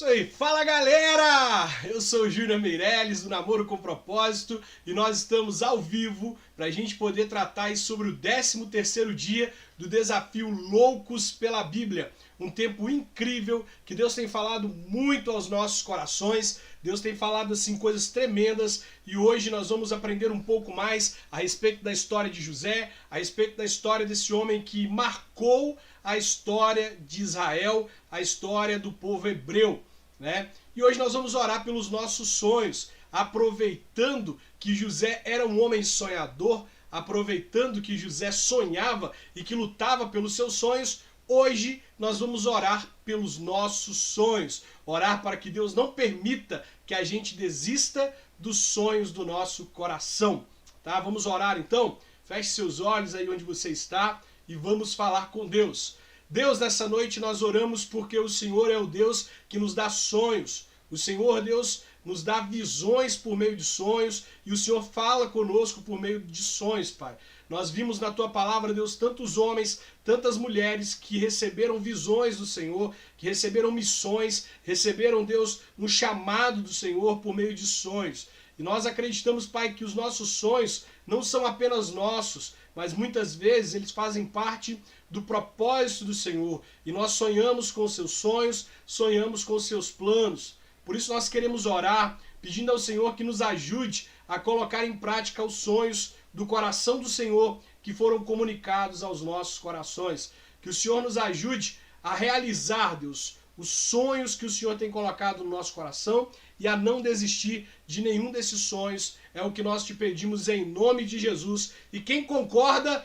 Isso aí, fala galera! Eu sou o Júnior Meirelles do Namoro com Propósito e nós estamos ao vivo para a gente poder tratar aí sobre o 13º dia do desafio Loucos pela Bíblia. Um tempo incrível que Deus tem falado muito aos nossos corações, Deus tem falado assim coisas tremendas e hoje nós vamos aprender um pouco mais a respeito da história de José, a respeito da história desse homem que marcou a história de Israel, a história do povo hebreu, né? E hoje nós vamos orar pelos nossos sonhos, aproveitando que José era um homem sonhador, aproveitando que José sonhava e que lutava pelos seus sonhos. Hoje nós vamos orar pelos nossos sonhos, orar para que Deus não permita que a gente desista dos sonhos do nosso coração, tá? Vamos orar então? Feche seus olhos aí onde você está e vamos falar com Deus. Deus, nessa noite nós oramos porque o Senhor é o Deus que nos dá sonhos. O Senhor, Deus, nos dá visões por meio de sonhos e o Senhor fala conosco por meio de sonhos, Pai. Nós vimos na Tua palavra, Deus, tantos homens, tantas mulheres que receberam visões do Senhor, que receberam missões, receberam, Deus, um chamado do Senhor por meio de sonhos. E nós acreditamos, Pai, que os nossos sonhos não são apenas nossos, mas muitas vezes eles fazem parte do propósito do Senhor. E nós sonhamos com os seus sonhos, sonhamos com os seus planos. Por isso nós queremos orar, pedindo ao Senhor que nos ajude a colocar em prática os sonhos do coração do Senhor que foram comunicados aos nossos corações. Que o Senhor nos ajude a realizar, Deus, os sonhos que o Senhor tem colocado no nosso coração e a não desistir de nenhum desses sonhos. É o que nós te pedimos em nome de Jesus. E quem concorda,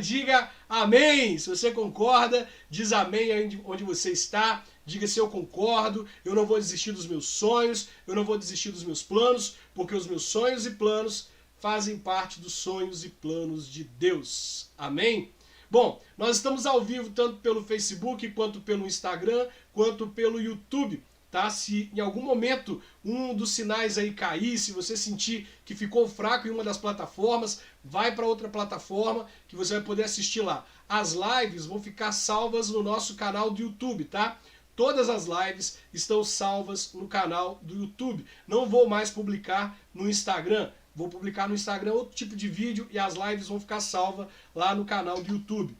diga amém. Se você concorda, diz amém aí onde você está. Diga se eu concordo, eu não vou desistir dos meus sonhos, eu não vou desistir dos meus planos, porque os meus sonhos e planos fazem parte dos sonhos e planos de Deus. Amém? Bom, nós estamos ao vivo tanto pelo Facebook, quanto pelo Instagram, quanto pelo YouTube. Tá? Se em algum momento um dos sinais aí cair, se você sentir que ficou fraco em uma das plataformas, vai para outra plataforma que você vai poder assistir lá. As lives vão ficar salvas no nosso canal do YouTube, tá? Todas as lives estão salvas no canal do YouTube. Não vou mais publicar no Instagram. Vou publicar no Instagram outro tipo de vídeo e as lives vão ficar salvas lá no canal do YouTube.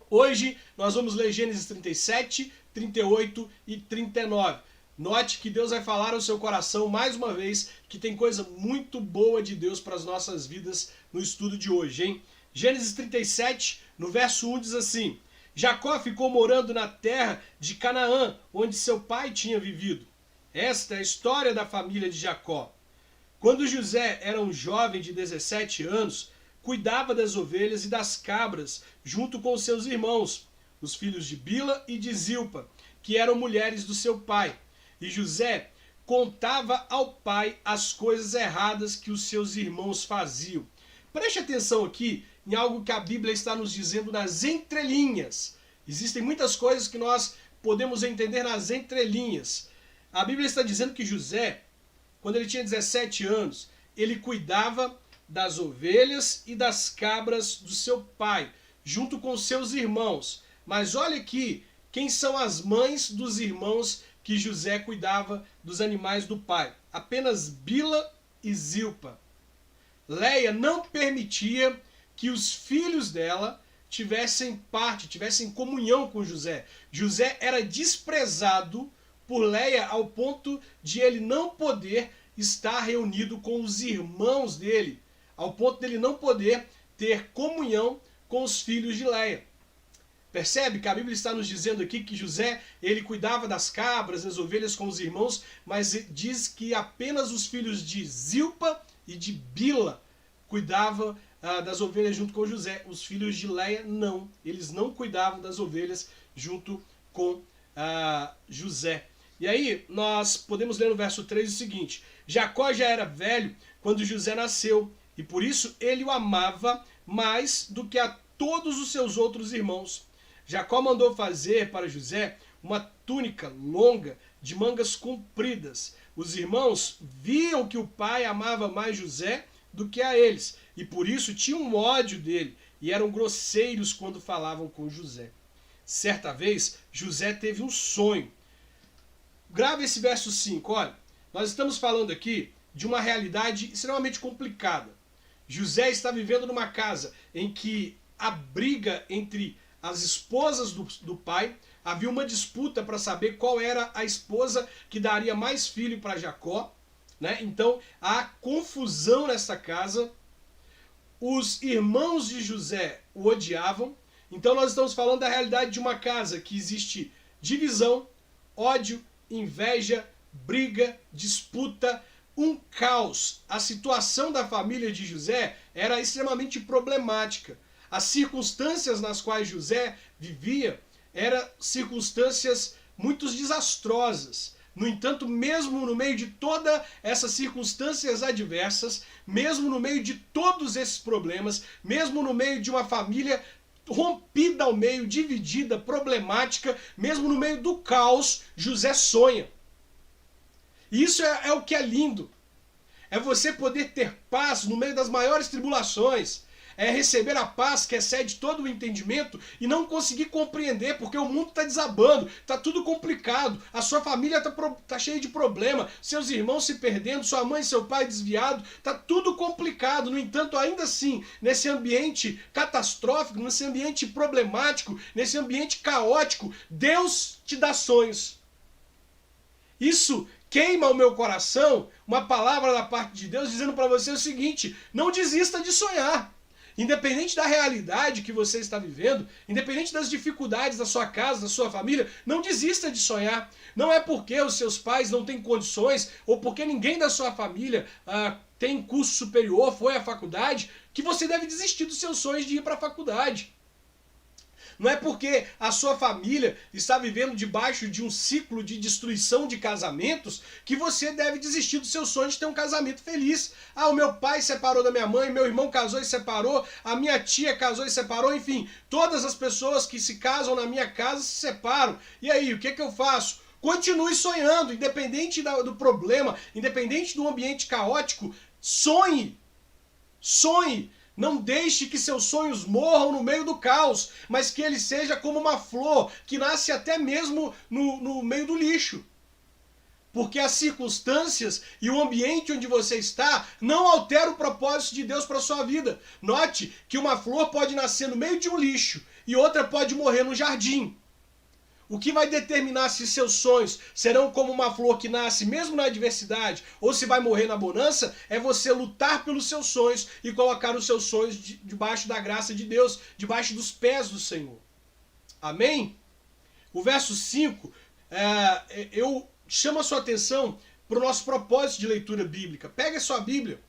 Hoje nós vamos ler Gênesis 37, 38 e 39. Note que Deus vai falar ao seu coração mais uma vez que tem coisa muito boa de Deus para as nossas vidas no estudo de hoje, hein? Gênesis 37, no verso 1 diz assim: Jacó ficou morando na terra de Canaã, onde seu pai tinha vivido. Esta é a história da família de Jacó. Quando José era um jovem de 17 anos, cuidava das ovelhas e das cabras, junto com seus irmãos, os filhos de Bila e de Zilpa, que eram mulheres do seu pai. E José contava ao pai as coisas erradas que os seus irmãos faziam. Preste atenção aqui em algo que a Bíblia está nos dizendo nas entrelinhas. Existem muitas coisas que nós podemos entender nas entrelinhas. A Bíblia está dizendo que José, quando ele tinha 17 anos, ele cuidava das ovelhas e das cabras do seu pai, junto com seus irmãos. Mas olha aqui, quem são as mães dos irmãos que José cuidava dos animais do pai? Apenas Bila e Zilpa. Leia não permitia que os filhos dela tivessem comunhão com José. José era desprezado por Leia ao ponto de ele não poder estar reunido com os irmãos dele, ao ponto dele não poder ter comunhão com os filhos de Leia. Percebe que a Bíblia está nos dizendo aqui que José, ele cuidava das cabras, das ovelhas com os irmãos, mas diz que apenas os filhos de Zilpa e de Bila cuidavam das ovelhas junto com José. Os filhos de Leia não, eles não cuidavam das ovelhas junto com José. E aí nós podemos ler no verso 3 o seguinte: Jacó já era velho quando José nasceu, e por isso ele o amava mais do que a todos os seus outros irmãos. Jacó mandou fazer para José uma túnica longa de mangas compridas. Os irmãos viam que o pai amava mais José do que a eles, e por isso tinham ódio dele, e eram grosseiros quando falavam com José. Certa vez, José teve um sonho. grave esse verso 5, olha. Nós estamos falando aqui de uma realidade extremamente complicada. José está vivendo numa casa em que a briga entre as esposas do pai, havia uma disputa para saber qual era a esposa que daria mais filho para Jacó, né? Então há confusão nessa casa. Os irmãos de José o odiavam. Então nós estamos falando da realidade de uma casa que existe divisão, ódio, inveja, briga, disputa, um caos. A situação da família de José era extremamente problemática. As circunstâncias nas quais José vivia eram circunstâncias muito desastrosas. No entanto, mesmo no meio de todas essas circunstâncias adversas, mesmo no meio de todos esses problemas, mesmo no meio de uma família rompida ao meio, dividida, problemática, mesmo no meio do caos, José sonha. E isso é o que é lindo. É você poder ter paz no meio das maiores tribulações. É receber a paz que excede todo o entendimento e não conseguir compreender, porque o mundo está desabando, está tudo complicado, a sua família está cheia de problema, seus irmãos se perdendo, sua mãe e seu pai desviado, está tudo complicado. No entanto, ainda assim, nesse ambiente catastrófico, nesse ambiente problemático, nesse ambiente caótico, Deus te dá sonhos. Isso queima o meu coração, uma palavra da parte de Deus dizendo para você o seguinte: não desista de sonhar. Independente da realidade que você está vivendo, independente das dificuldades da sua casa, da sua família, não desista de sonhar. Não é porque os seus pais não têm condições, ou porque ninguém da sua família tem curso superior, foi à faculdade, que você deve desistir dos seus sonhos de ir para a faculdade. Não é porque a sua família está vivendo debaixo de um ciclo de destruição de casamentos que você deve desistir do seu sonho de ter um casamento feliz. Ah, o meu pai separou da minha mãe, meu irmão casou e separou, a minha tia casou e separou, enfim, todas as pessoas que se casam na minha casa se separam. E aí, o que eu faço? Continue sonhando, independente do problema, independente do ambiente caótico, sonhe. Sonhe. Não deixe que seus sonhos morram no meio do caos, mas que ele seja como uma flor que nasce até mesmo no meio do lixo. Porque as circunstâncias e o ambiente onde você está não altera o propósito de Deus para a sua vida. Note que uma flor pode nascer no meio de um lixo e outra pode morrer no jardim. O que vai determinar se seus sonhos serão como uma flor que nasce mesmo na adversidade ou se vai morrer na bonança é você lutar pelos seus sonhos e colocar os seus sonhos debaixo da graça de Deus, debaixo dos pés do Senhor. Amém? O verso 5, eu chamo a sua atenção para o nosso propósito de leitura bíblica. Pega a sua Bíblia,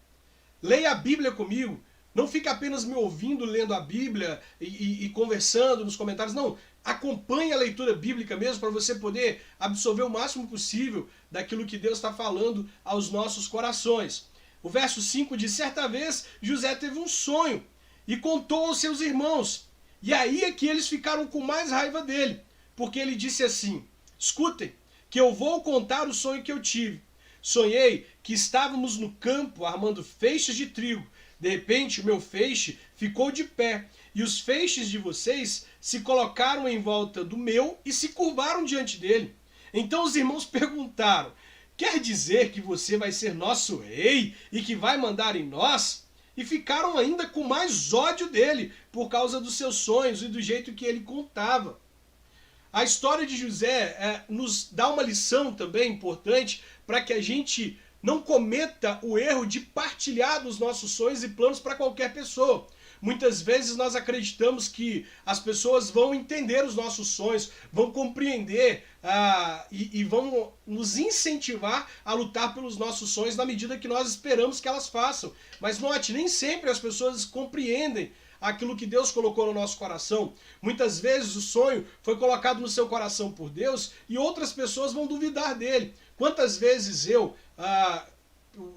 leia a Bíblia comigo. Não fica apenas me ouvindo, lendo a Bíblia e conversando nos comentários. Não, acompanhe a leitura bíblica mesmo para você poder absorver o máximo possível daquilo que Deus está falando aos nossos corações. O verso 5 diz: certa vez José teve um sonho e contou aos seus irmãos. E aí é que eles ficaram com mais raiva dele, porque ele disse assim: escutem, que eu vou contar o sonho que eu tive. Sonhei que estávamos no campo armando feixes de trigo. De repente, o meu feixe ficou de pé, e os feixes de vocês se colocaram em volta do meu e se curvaram diante dele. Então os irmãos perguntaram: quer dizer que você vai ser nosso rei e que vai mandar em nós? E ficaram ainda com mais ódio dele, por causa dos seus sonhos e do jeito que ele contava. A história de José nos dá uma lição também importante para que a gente não cometa o erro de partilhar dos nossos sonhos e planos para qualquer pessoa. Muitas vezes nós acreditamos que as pessoas vão entender os nossos sonhos, vão compreender e vão nos incentivar a lutar pelos nossos sonhos na medida que nós esperamos que elas façam. Mas note, nem sempre as pessoas compreendem aquilo que Deus colocou no nosso coração. Muitas vezes o sonho foi colocado no seu coração por Deus e outras pessoas vão duvidar dele. Quantas vezes o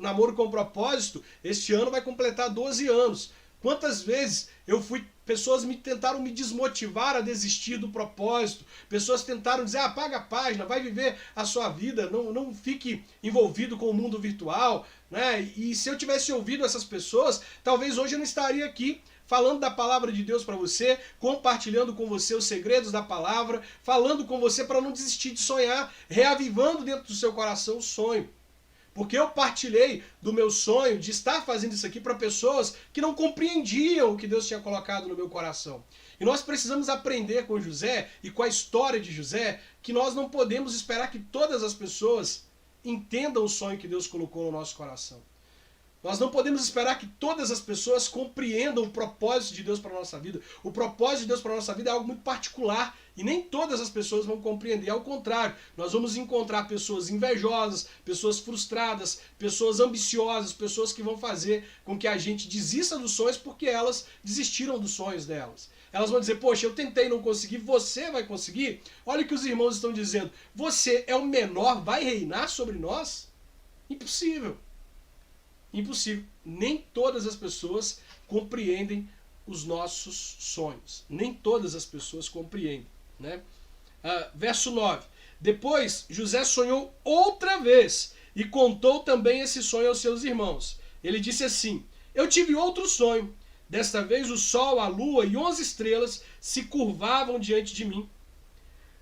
Namoro com Propósito, este ano vai completar 12 anos. Quantas vezes pessoas tentaram me desmotivar a desistir do propósito, pessoas tentaram dizer: apaga a página, vai viver a sua vida, não fique envolvido com o mundo virtual, né? E se eu tivesse ouvido essas pessoas, talvez hoje eu não estaria aqui falando da palavra de Deus para você, compartilhando com você os segredos da palavra, falando com você para não desistir de sonhar, reavivando dentro do seu coração o sonho. Porque eu partilhei do meu sonho de estar fazendo isso aqui para pessoas que não compreendiam o que Deus tinha colocado no meu coração. E nós precisamos aprender com José e com a história de José que nós não podemos esperar que todas as pessoas entendam o sonho que Deus colocou no nosso coração. Nós não podemos esperar que todas as pessoas compreendam o propósito de Deus para a nossa vida. O propósito de Deus para a nossa vida é algo muito particular e nem todas as pessoas vão compreender. Ao contrário, nós vamos encontrar pessoas invejosas, pessoas frustradas, pessoas ambiciosas, pessoas que vão fazer com que a gente desista dos sonhos porque elas desistiram dos sonhos delas. Elas vão dizer, poxa, eu tentei e não consegui, você vai conseguir? Olha o que os irmãos estão dizendo. Você é o menor, vai reinar sobre nós? Impossível. Impossível. Nem todas as pessoas compreendem os nossos sonhos. Nem todas as pessoas compreendem. Né? Verso 9. Depois José sonhou outra vez e contou também esse sonho aos seus irmãos. Ele disse assim, eu tive outro sonho. Desta vez o sol, a lua e 11 estrelas se curvavam diante de mim.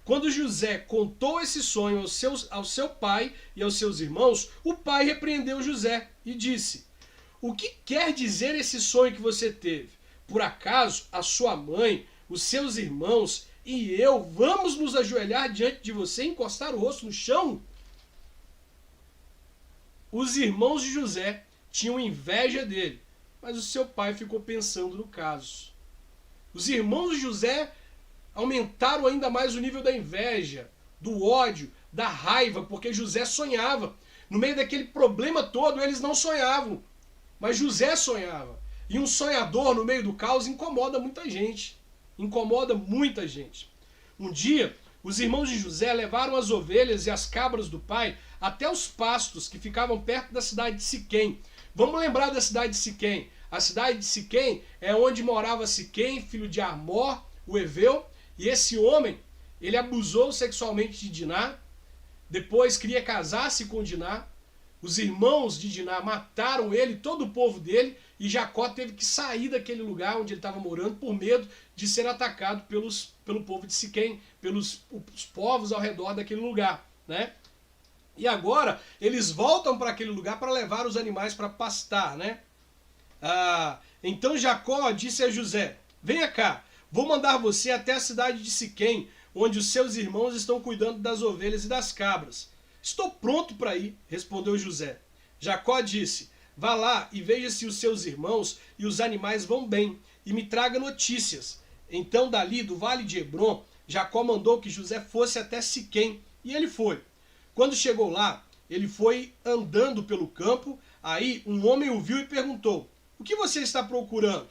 Quando José contou esse sonho ao seu pai e aos seus irmãos, o pai repreendeu José e disse, o que quer dizer esse sonho que você teve? Por acaso a sua mãe, os seus irmãos e eu vamos nos ajoelhar diante de você e encostar o rosto no chão? Os irmãos de José tinham inveja dele, mas o seu pai ficou pensando no caso. Os irmãos de José aumentaram ainda mais o nível da inveja, do ódio, da raiva, porque José sonhava. No meio daquele problema todo, eles não sonhavam, mas José sonhava. E um sonhador no meio do caos incomoda muita gente. Incomoda muita gente. Um dia, os irmãos de José levaram as ovelhas e as cabras do pai até os pastos que ficavam perto da cidade de Siquém. Vamos lembrar da cidade de Siquém. A cidade de Siquém é onde morava Siquém, filho de Amor, o Eveu. E esse homem, ele abusou sexualmente de Diná, depois queria casar-se com Diná. Os irmãos de Diná mataram ele, todo o povo dele, e Jacó teve que sair daquele lugar onde ele estava morando por medo de ser atacado pelo povo de Siquém, pelos os povos ao redor daquele lugar, né? E agora eles voltam para aquele lugar para levar os animais para pastar, né? Então Jacó disse a José, venha cá, vou mandar você até a cidade de Siquém, onde os seus irmãos estão cuidando das ovelhas e das cabras. Estou pronto para ir, respondeu José. Jacó disse, vá lá e veja se os seus irmãos e os animais vão bem, e me traga notícias. Então dali, do vale de Hebrom, Jacó mandou que José fosse até Siquém, e ele foi. Quando chegou lá, ele foi andando pelo campo, aí um homem o viu e perguntou, o que você está procurando?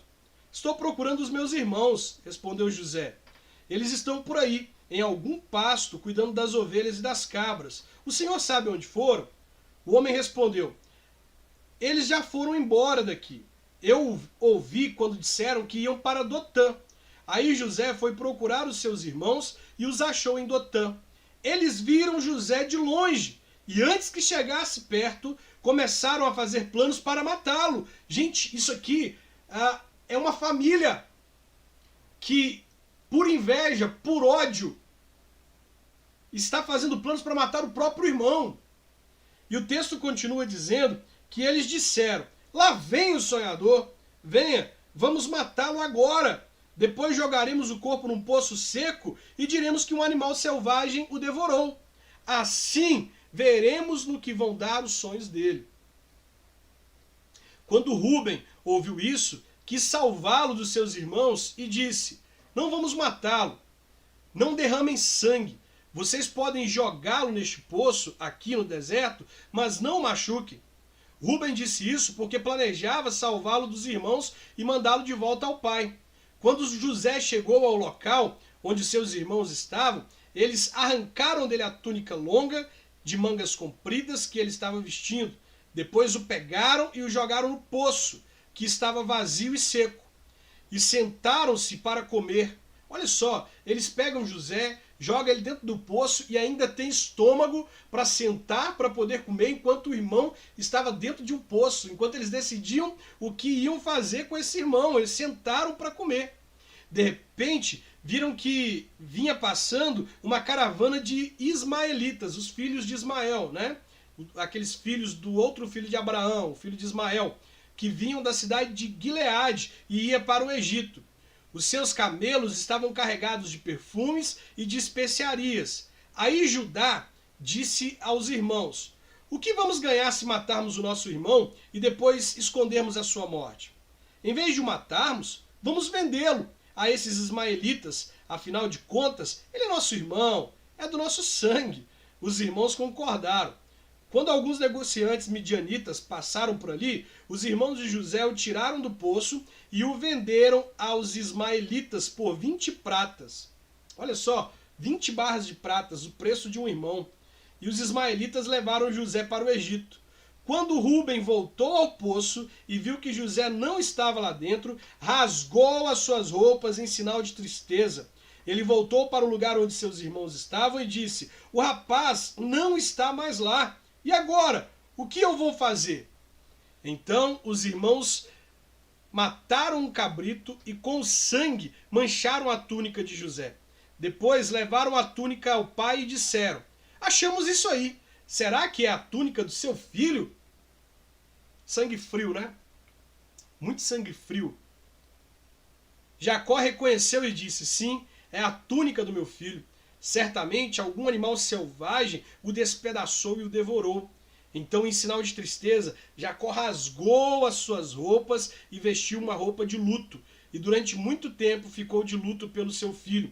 Estou procurando os meus irmãos, respondeu José. Eles estão por aí, em algum pasto, cuidando das ovelhas e das cabras. O senhor sabe onde foram? O homem respondeu, eles já foram embora daqui. Eu ouvi quando disseram que iam para Dotã. Aí José foi procurar os seus irmãos e os achou em Dotã. Eles viram José de longe e antes que chegasse perto, começaram a fazer planos para matá-lo. Gente, isso aqui é uma família que, por inveja, por ódio, está fazendo planos para matar o próprio irmão. E o texto continua dizendo que eles disseram, lá vem o sonhador, venha, vamos matá-lo agora. Depois jogaremos o corpo num poço seco e diremos que um animal selvagem o devorou. Assim veremos no que vão dar os sonhos dele. Quando Rúben ouviu isso, quis salvá-lo dos seus irmãos e disse, não vamos matá-lo, não derramem sangue. Vocês podem jogá-lo neste poço, aqui no deserto, mas não o machuquem. Rúben disse isso porque planejava salvá-lo dos irmãos e mandá-lo de volta ao pai. Quando José chegou ao local onde seus irmãos estavam, eles arrancaram dele a túnica longa, de mangas compridas, que ele estava vestindo. Depois o pegaram e o jogaram no poço, que estava vazio e seco. E sentaram-se para comer. Olha só, eles pegam José joga ele dentro do poço e ainda tem estômago para sentar, para poder comer, enquanto o irmão estava dentro de um poço, enquanto eles decidiam o que iam fazer com esse irmão. Eles sentaram para comer. De repente, viram que vinha passando uma caravana de ismaelitas, os filhos de Ismael, né? Aqueles filhos do outro filho de Abraão, o filho de Ismael, que vinham da cidade de Gileade e ia para o Egito. Os seus camelos estavam carregados de perfumes e de especiarias. Aí Judá disse aos irmãos: o que vamos ganhar se matarmos o nosso irmão e depois escondermos a sua morte? Em vez de o matarmos, vamos vendê-lo a esses ismaelitas. Afinal de contas, ele é nosso irmão, é do nosso sangue. Os irmãos concordaram. Quando alguns negociantes midianitas passaram por ali, os irmãos de José o tiraram do poço e o venderam aos ismaelitas por 20 pratas. Olha só, 20 barras de pratas, o preço de um irmão. E os ismaelitas levaram José para o Egito. Quando Rúben voltou ao poço e viu que José não estava lá dentro, rasgou as suas roupas em sinal de tristeza. Ele voltou para o lugar onde seus irmãos estavam e disse: o rapaz não está mais lá. E agora? O que eu vou fazer? Então os irmãos mataram um cabrito e com o sangue mancharam a túnica de José. Depois levaram a túnica ao pai e disseram: achamos isso aí. Será que é a túnica do seu filho? Sangue frio, né? Muito sangue frio. Jacó reconheceu e disse: sim, é a túnica do meu filho. Certamente algum animal selvagem o despedaçou e o devorou. Então, em sinal de tristeza, Jacó rasgou as suas roupas e vestiu uma roupa de luto. E durante muito tempo ficou de luto pelo seu filho.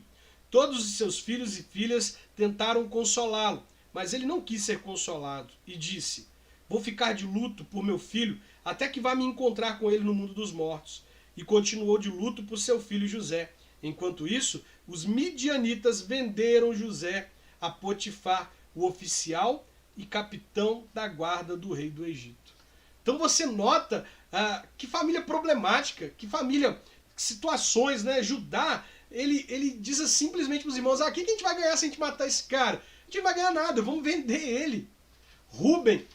Todos os seus filhos e filhas tentaram consolá-lo, mas ele não quis ser consolado e disse: vou ficar de luto por meu filho até que vá me encontrar com ele no mundo dos mortos. E continuou de luto por seu filho José. Enquanto isso, os midianitas venderam José a Potifar, o oficial e capitão da guarda do rei do Egito. Então você nota que família problemática, que família, que situações, né? Judá, ele diz simplesmente para os irmãos: o que a gente vai ganhar se a gente matar esse cara? A gente não vai ganhar nada, vamos vender ele. Rúben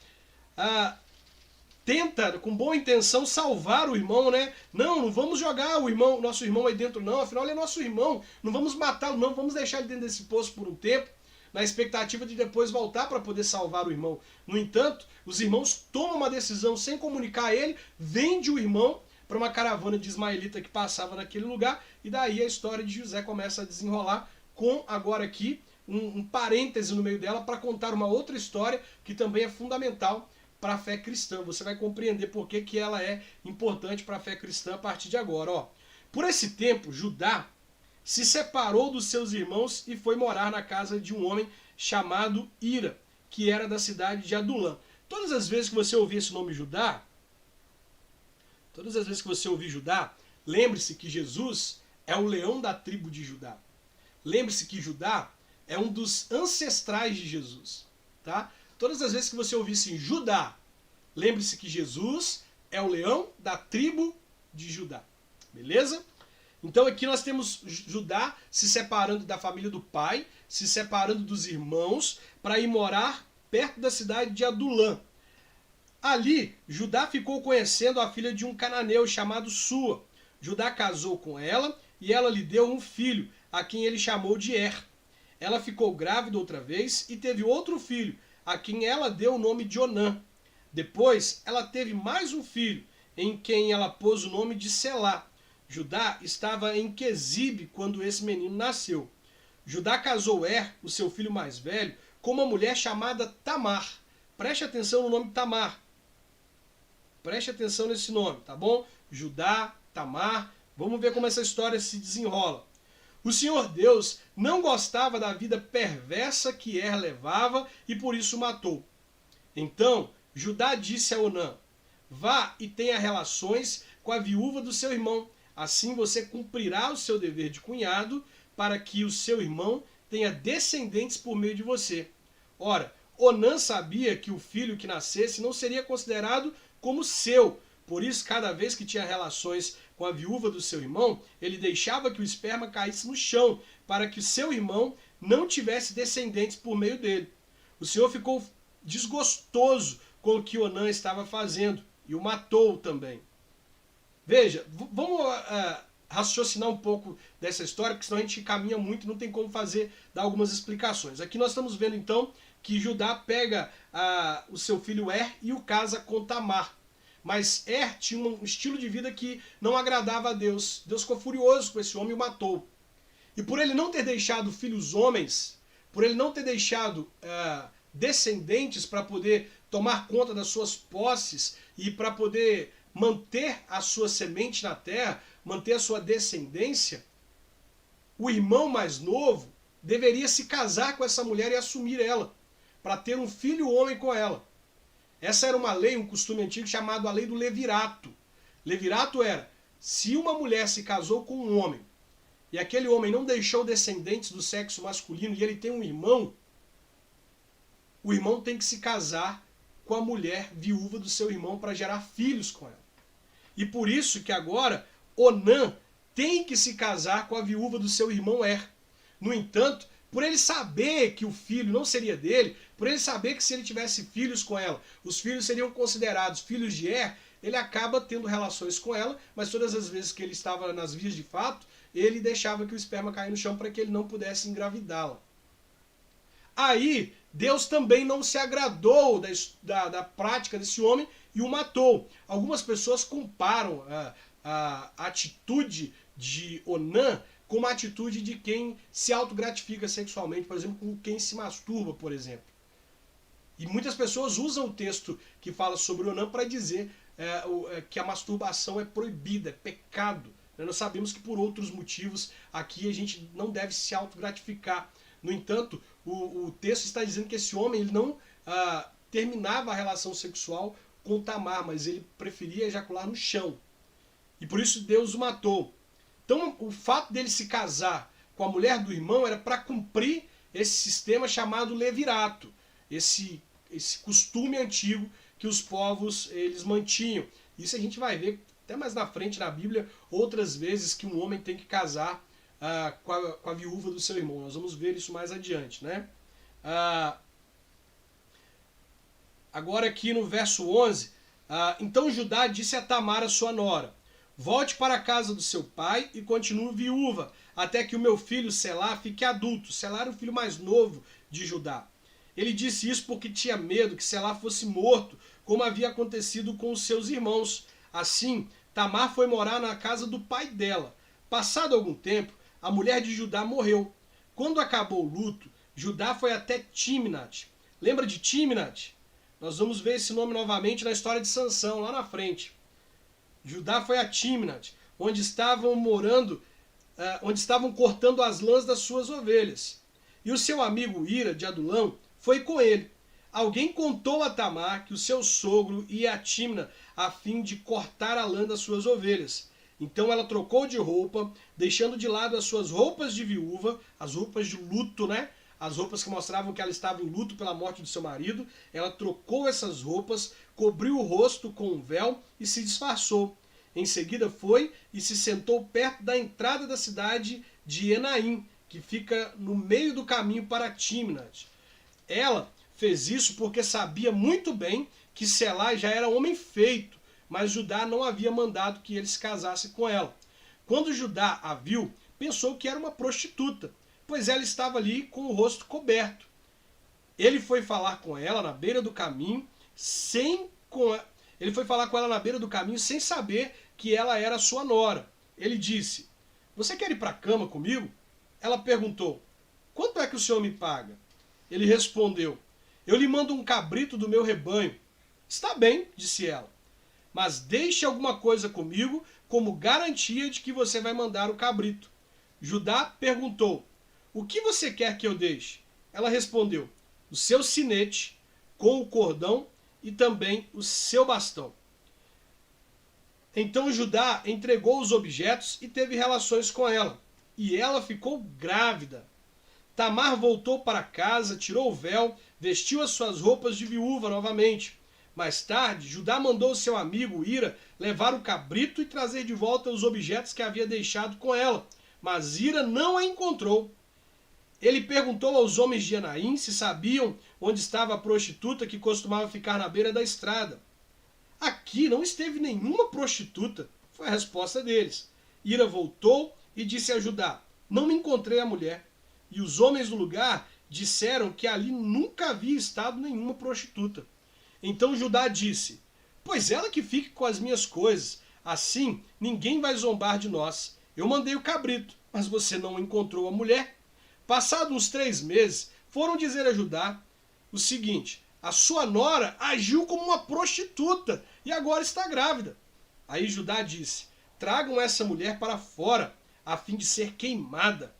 tenta, com boa intenção, salvar o irmão, né? Não vamos jogar nosso irmão aí dentro, não. Afinal, ele é nosso irmão. Não vamos matá-lo, não. Vamos deixar ele dentro desse poço por um tempo, na expectativa de depois voltar para poder salvar o irmão. No entanto, os irmãos tomam uma decisão sem comunicar a ele, vende o irmão para uma caravana de ismaelita que passava naquele lugar, e daí a história de José começa a desenrolar, com agora aqui um parêntese no meio dela para contar uma outra história que também é fundamental para a fé cristã. Você vai compreender por que ela é importante para a fé cristã a partir de agora. Por esse tempo, Judá se separou dos seus irmãos e foi morar na casa de um homem chamado Ira, que era da cidade de Adulã. Todas as vezes que você ouvir esse nome Judá, lembre-se que Jesus é o leão da tribo de Judá. Lembre-se que Judá é um dos ancestrais de Jesus, tá? Todas as vezes que você ouvisse Judá, lembre-se que Jesus é o leão da tribo de Judá. Beleza? Então aqui nós temos Judá se separando da família do pai, se separando dos irmãos, para ir morar perto da cidade de Adulã. Ali, Judá ficou conhecendo a filha de um cananeu chamado Sua. Judá casou com ela e ela lhe deu um filho, a quem ele chamou de Er. Ela ficou grávida outra vez e teve outro filho, a quem ela deu o nome de Onã. Depois, ela teve mais um filho, em quem ela pôs o nome de Selá. Judá estava em Quezibe quando esse menino nasceu. Judá casou Er, o seu filho mais velho, com uma mulher chamada Tamar. Preste atenção no nome Tamar. Preste atenção nesse nome, tá bom? Judá, Tamar. Vamos ver como essa história se desenrola. O Senhor Deus não gostava da vida perversa que Er levava e por isso o matou. Então, Judá disse a Onã: vá e tenha relações com a viúva do seu irmão. Assim você cumprirá o seu dever de cunhado, para que o seu irmão tenha descendentes por meio de você. Ora, Onã sabia que o filho que nascesse não seria considerado como seu. Por isso, cada vez que tinha relações com a viúva do seu irmão, ele deixava que o esperma caísse no chão, para que o seu irmão não tivesse descendentes por meio dele. O Senhor ficou desgostoso com o que Onã estava fazendo e o matou também. Veja, vamos raciocinar um pouco dessa história, porque senão a gente caminha muito e não tem como dar algumas explicações. Aqui nós estamos vendo então que Judá pega o seu filho e o casa com Tamar. Mas tinha um estilo de vida que não agradava a Deus. Deus ficou furioso com esse homem e o matou. E por ele não ter deixado filhos homens, por ele não ter deixado descendentes para poder tomar conta das suas posses e para poder manter a sua semente na terra, manter a sua descendência, o irmão mais novo deveria se casar com essa mulher e assumir ela, para ter um filho homem com ela. Essa era uma lei, um costume antigo chamado a lei do levirato. Levirato era, se uma mulher se casou com um homem, e aquele homem não deixou descendentes do sexo masculino e ele tem um irmão, o irmão tem que se casar com a mulher viúva do seu irmão para gerar filhos com ela. E por isso que agora Onã tem que se casar com a viúva do seu irmão No entanto, por ele saber que o filho não seria dele, por ele saber que se ele tivesse filhos com ela, os filhos seriam considerados filhos de ele acaba tendo relações com ela, mas todas as vezes que ele estava nas vias de fato, ele deixava que o esperma caia no chão para que ele não pudesse engravidá-la. Aí, Deus também não se agradou da prática desse homem e o matou. Algumas pessoas comparam a atitude de Onã com uma atitude de quem se autogratifica sexualmente, por exemplo, com quem se masturba, por exemplo. E muitas pessoas usam o texto que fala sobre Onã para dizer que a masturbação é proibida, é pecado. Nós sabemos que por outros motivos aqui a gente não deve se autogratificar. No entanto, o texto está dizendo que esse homem ele não terminava a relação sexual com Tamar, mas ele preferia ejacular no chão. E por isso Deus o matou. Então o fato dele se casar com a mulher do irmão era para cumprir esse sistema chamado levirato, esse costume antigo que os povos eles mantinham. Isso a gente vai ver até mais na frente na Bíblia, outras vezes que um homem tem que casar com a viúva do seu irmão. Nós vamos ver isso mais adiante, né? Agora aqui no verso 11, então Judá disse a Tamar, a sua nora, volte para a casa do seu pai e continue viúva, até que o meu filho Selá fique adulto. Selá era o filho mais novo de Judá. Ele disse isso porque tinha medo que Selá fosse morto, como havia acontecido com os seus irmãos. Assim, Tamar foi morar na casa do pai dela. Passado algum tempo, a mulher de Judá morreu. Quando acabou o luto, Judá foi até Timnat. Lembra de Timnat? Nós vamos ver esse nome novamente na história de Sansão, lá na frente. Judá foi a Timnat, onde estavam cortando as lãs das suas ovelhas. E o seu amigo Ira, de Adulão, foi com ele. Alguém contou a Tamar que o seu sogro ia a Timna a fim de cortar a lã das suas ovelhas. Então ela trocou de roupa, deixando de lado as suas roupas de viúva, as roupas de luto, né? As roupas que mostravam que ela estava em luto pela morte do seu marido. Ela trocou essas roupas, cobriu o rosto com um véu e se disfarçou. Em seguida foi e se sentou perto da entrada da cidade de Enaim, que fica no meio do caminho para Timnat. Ela fez isso porque sabia muito bem que Selá já era homem feito, mas Judá não havia mandado que ele se casasse com ela. Quando Judá a viu, pensou que era uma prostituta, pois ela estava ali com o rosto coberto. Ele foi falar com ela na beira do caminho, sem saber que ela era sua nora. Ele disse, você quer ir para a cama comigo? Ela perguntou, quanto é que o senhor me paga? Ele respondeu, eu lhe mando um cabrito do meu rebanho. Está bem, disse ela, mas deixe alguma coisa comigo como garantia de que você vai mandar o cabrito. Judá perguntou, o que você quer que eu deixe? Ela respondeu, o seu sinete com o cordão e também o seu bastão. Então Judá entregou os objetos e teve relações com ela, e ela ficou grávida. Tamar voltou para casa, tirou o véu, vestiu as suas roupas de viúva novamente. Mais tarde, Judá mandou seu amigo Ira levar o cabrito e trazer de volta os objetos que havia deixado com ela, mas Ira não a encontrou. Ele perguntou aos homens de Enaim se sabiam onde estava a prostituta que costumava ficar na beira da estrada. Aqui não esteve nenhuma prostituta, foi a resposta deles. Ira voltou e disse a Judá: não me encontrei a mulher. E os homens do lugar disseram que ali nunca havia estado nenhuma prostituta. Então Judá disse: pois ela que fique com as minhas coisas, assim ninguém vai zombar de nós. Eu mandei o cabrito, mas você não encontrou a mulher. Passados uns 3 meses, foram dizer a Judá o seguinte: a sua nora agiu como uma prostituta e agora está grávida. Aí Judá disse: tragam essa mulher para fora, a fim de ser queimada.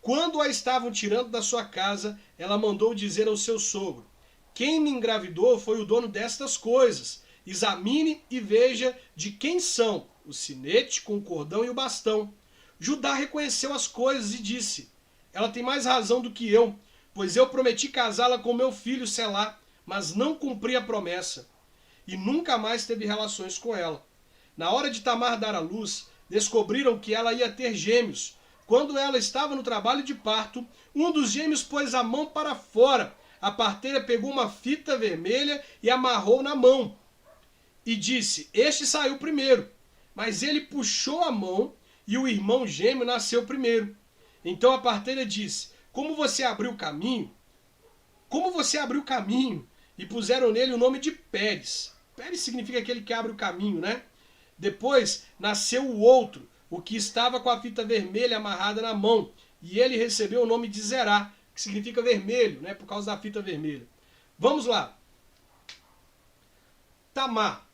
Quando a estavam tirando da sua casa, ela mandou dizer ao seu sogro: quem me engravidou foi o dono destas coisas. Examine e veja de quem são o sinete com o cordão e o bastão. Judá reconheceu as coisas e disse: ela tem mais razão do que eu, pois eu prometi casá-la com meu filho Selá, mas não cumpri a promessa. E nunca mais teve relações com ela. Na hora de Tamar dar à luz, descobriram que ela ia ter gêmeos. Quando ela estava no trabalho de parto, um dos gêmeos pôs a mão para fora. A parteira pegou uma fita vermelha e amarrou na mão. E disse: este saiu primeiro. Mas ele puxou a mão e o irmão gêmeo nasceu primeiro. Então a parteira disse: como você abriu caminho? Como você abriu caminho? E puseram nele o nome de Pérez. Pérez significa aquele que abre o caminho, né? Depois nasceu o outro, o que estava com a fita vermelha amarrada na mão. E ele recebeu o nome de Zerá, que significa vermelho, né? Por causa da fita vermelha. Vamos lá. Tamar.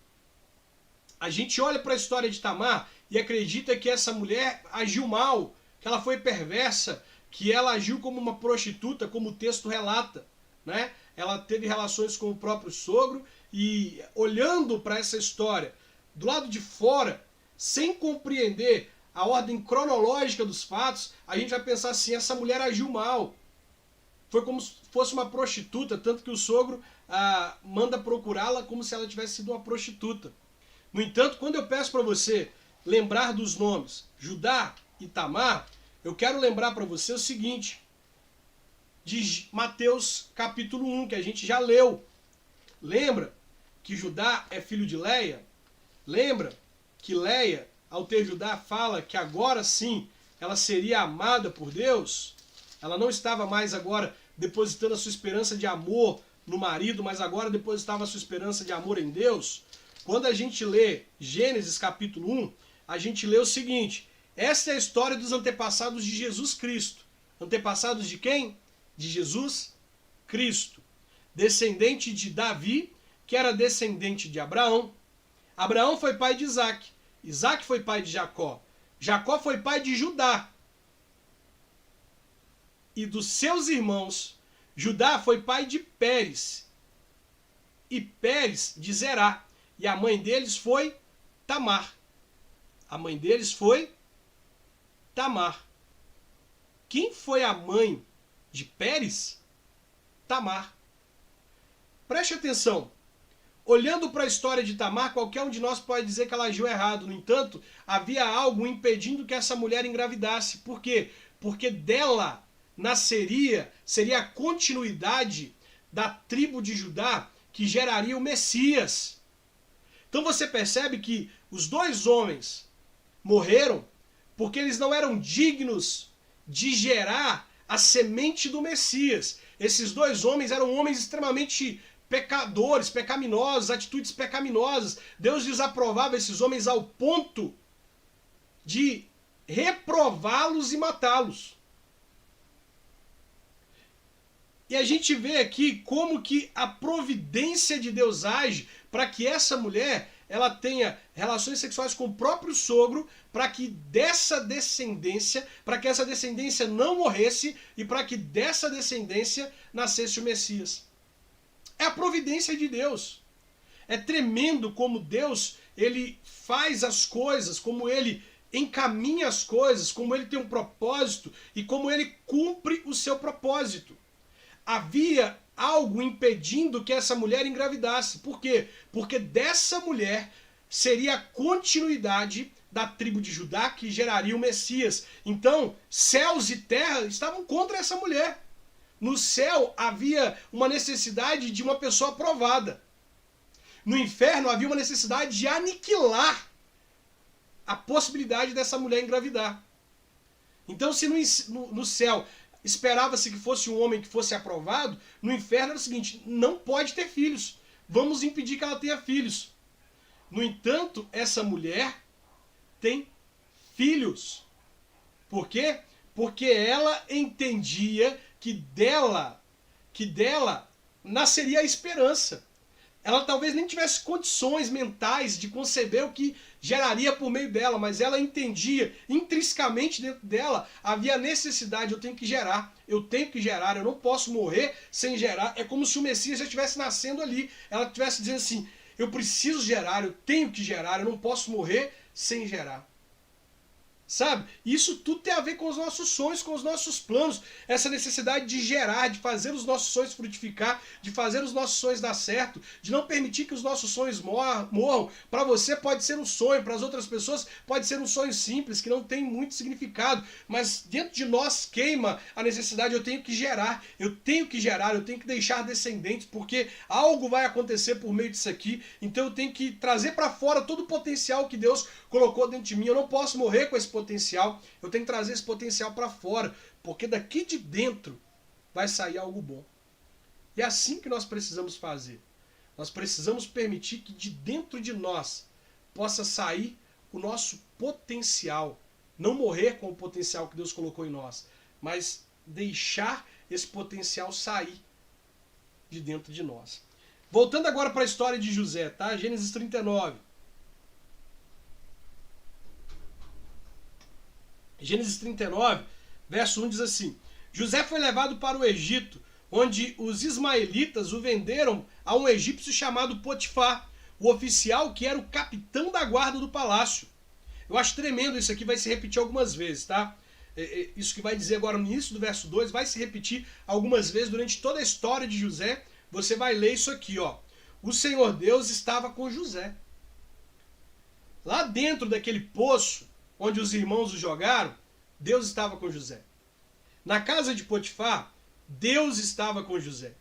A gente olha para a história de Tamar e acredita que essa mulher agiu mal, que ela foi perversa, que ela agiu como uma prostituta, como o texto relata, né? Ela teve relações com o próprio sogro e, olhando para essa história do lado de fora, sem compreender a ordem cronológica dos fatos, a gente vai pensar assim: essa mulher agiu mal. Foi como se fosse uma prostituta, tanto que o sogro manda procurá-la como se ela tivesse sido uma prostituta. No entanto, quando eu peço para você lembrar dos nomes Judá e Tamar, eu quero lembrar para você o seguinte, de Mateus capítulo 1, que a gente já leu. Lembra que Judá é filho de Leia? Lembra que Leia, ao ter Judá, fala que agora sim ela seria amada por Deus? Ela não estava mais agora depositando a sua esperança de amor no marido, mas agora depositava a sua esperança de amor em Deus? Quando a gente lê Gênesis capítulo 1, a gente lê o seguinte: essa é a história dos antepassados de Jesus Cristo. Antepassados de quem? De Jesus Cristo. Descendente de Davi, que era descendente de Abraão. Abraão foi pai de Isaac. Isaac foi pai de Jacó. Jacó foi pai de Judá. E dos seus irmãos, Judá foi pai de Pérez. E Pérez de Zerá. E a mãe deles foi Tamar. A mãe deles foi Tamar. Quem foi a mãe de Pérez? Tamar. Preste atenção. Olhando para a história de Tamar, qualquer um de nós pode dizer que ela agiu errado. No entanto, havia algo impedindo que essa mulher engravidasse. Por quê? Porque dela seria a continuidade da tribo de Judá que geraria o Messias. Então você percebe que os 2 homens morreram porque eles não eram dignos de gerar a semente do Messias. Esses 2 homens eram homens extremamente pecadores, pecaminosos, atitudes pecaminosas. Deus desaprovava esses homens ao ponto de reprová-los e matá-los. E a gente vê aqui como que a providência de Deus age para que essa mulher ela tenha relações sexuais com o próprio sogro, para que dessa descendência, para que essa descendência não morresse e para que dessa descendência nascesse o Messias. É a providência de Deus. É tremendo como Deus ele faz as coisas, como ele encaminha as coisas, como ele tem um propósito e como ele cumpre o seu propósito. Havia algo impedindo que essa mulher engravidasse. Por quê? Porque dessa mulher seria a continuidade da tribo de Judá que geraria o Messias. Então, céus e terra estavam contra essa mulher. No céu havia uma necessidade de uma pessoa aprovada. No inferno havia uma necessidade de aniquilar a possibilidade dessa mulher engravidar. Então, se no céu esperava-se que fosse um homem que fosse aprovado, no inferno era o seguinte: não pode ter filhos. Vamos impedir que ela tenha filhos. No entanto, essa mulher tem filhos. Por quê? Porque ela entendia que dela nasceria a esperança. Ela talvez nem tivesse condições mentais de conceber o que geraria por meio dela, mas ela entendia, intrinsecamente dentro dela, havia a necessidade: eu tenho que gerar, eu não posso morrer sem gerar. É como se o Messias já estivesse nascendo ali. Ela estivesse dizendo assim: eu preciso gerar, eu tenho que gerar, eu não posso morrer sem gerar. Sabe? Isso tudo tem a ver com os nossos sonhos, com os nossos planos. Essa necessidade de gerar, de fazer os nossos sonhos frutificar, de fazer os nossos sonhos dar certo, de não permitir que os nossos sonhos morram. Para você pode ser um sonho, para as outras pessoas pode ser um sonho simples, que não tem muito significado. Mas dentro de nós queima a necessidade: eu tenho que gerar, eu tenho que deixar descendentes, porque algo vai acontecer por meio disso aqui. Então eu tenho que trazer para fora todo o potencial que Deus colocou dentro de mim. Eu não posso morrer com esse potencial, eu tenho que trazer esse potencial para fora, porque daqui de dentro vai sair algo bom. E é assim que nós precisamos fazer. Nós precisamos permitir que de dentro de nós possa sair o nosso potencial. Não morrer com o potencial que Deus colocou em nós, mas deixar esse potencial sair de dentro de nós. Voltando agora para a história de José, tá? Gênesis 39. Gênesis 39, verso 1 diz assim: José foi levado para o Egito, onde os ismaelitas o venderam a um egípcio chamado Potifar, o oficial que era o capitão da guarda do palácio. Eu acho tremendo isso aqui, vai se repetir algumas vezes, tá? Isso que vai dizer agora no início do verso 2 vai se repetir algumas vezes durante toda a história de José. Você vai ler isso aqui, ó. O Senhor Deus estava com José. Lá dentro daquele poço onde os irmãos o jogaram, Deus estava com José. Na casa de Potifar, Deus estava com José.